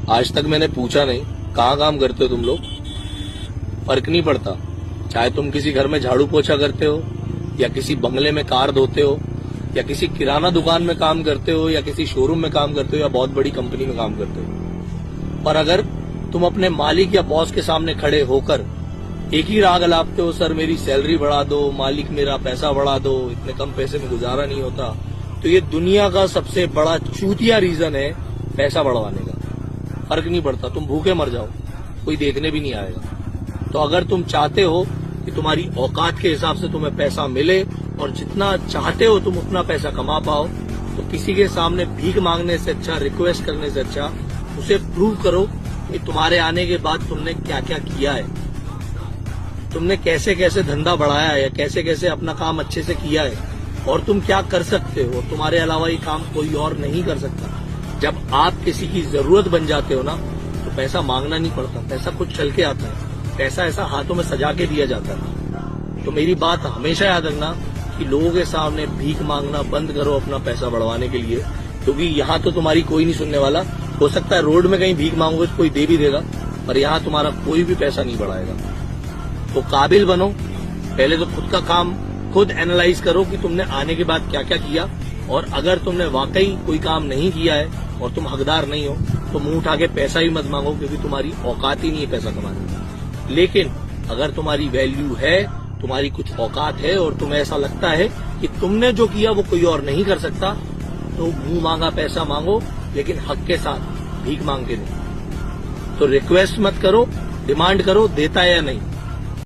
आज तक मैंने पूछा नहीं कहाँ काम करते हो तुम लोग, फर्क नहीं पड़ता। चाहे तुम किसी घर में झाड़ू पोछा करते हो, या किसी बंगले में कार धोते हो, या किसी किराना दुकान में काम करते हो, या किसी शोरूम में काम करते हो, या बहुत बड़ी कंपनी में काम करते हो, पर अगर तुम अपने मालिक या बॉस के सामने खड़े होकर एक ही राग अलापते हो, सर मेरी सैलरी बढ़ा दो, मालिक मेरा पैसा बढ़ा दो, इतने कम पैसे में गुजारा नहीं होता, तो ये दुनिया का सबसे बड़ा चूतिया रीजन है पैसा बढ़वाने का। फर्क नहीं पड़ता, तुम भूखे मर जाओ, कोई देखने भी नहीं आएगा। तो अगर तुम चाहते हो कि तुम्हारी औकात के हिसाब से तुम्हें पैसा मिले और जितना चाहते हो तुम उतना पैसा कमा पाओ, तो किसी के सामने भीख मांगने से अच्छा, रिक्वेस्ट करने से अच्छा उसे प्रूव करो कि तुम्हारे आने के बाद तुमने क्या क्या किया है, तुमने कैसे कैसे धंधा बढ़ाया है, या कैसे कैसे अपना काम अच्छे से किया है, और तुम क्या कर सकते हो, और तुम्हारे अलावा ये काम कोई और नहीं कर सकता। जब आप किसी की जरूरत बन जाते हो ना, तो पैसा मांगना नहीं पड़ता, पैसा खुद चल के आता है, पैसा ऐसा हाथों में सजा के दिया जाता है। तो मेरी बात हमेशा याद रखना कि लोगों के सामने भीख मांगना बंद करो अपना पैसा बढ़वाने के लिए, क्योंकि यहाँ तो तुम्हारी कोई नहीं सुनने वाला। हो सकता है रोड में कहीं भीख मांगोगे तो कोई दे भी देगा, पर यहाँ तुम्हारा कोई भी पैसा नहीं बढ़ाएगा। तो काबिल बनो, पहले तो खुद का काम खुद एनालाइज करो कि तुमने आने के बाद क्या क्या किया, और अगर तुमने वाकई कोई काम नहीं किया है और तुम हकदार नहीं हो तो मुंह उठा के पैसा ही मत मांगो, क्योंकि तुम्हारी औकात ही नहीं है पैसा कमाने की। लेकिन अगर तुम्हारी वैल्यू है, तुम्हारी कुछ औकात है, और तुम्हें ऐसा लगता है कि तुमने जो किया वो कोई और नहीं कर सकता, तो मुंह मांगा पैसा मांगो, लेकिन हक के साथ, भीख मांग के नहीं। तो रिक्वेस्ट मत करो, डिमांड करो, देता है या नहीं।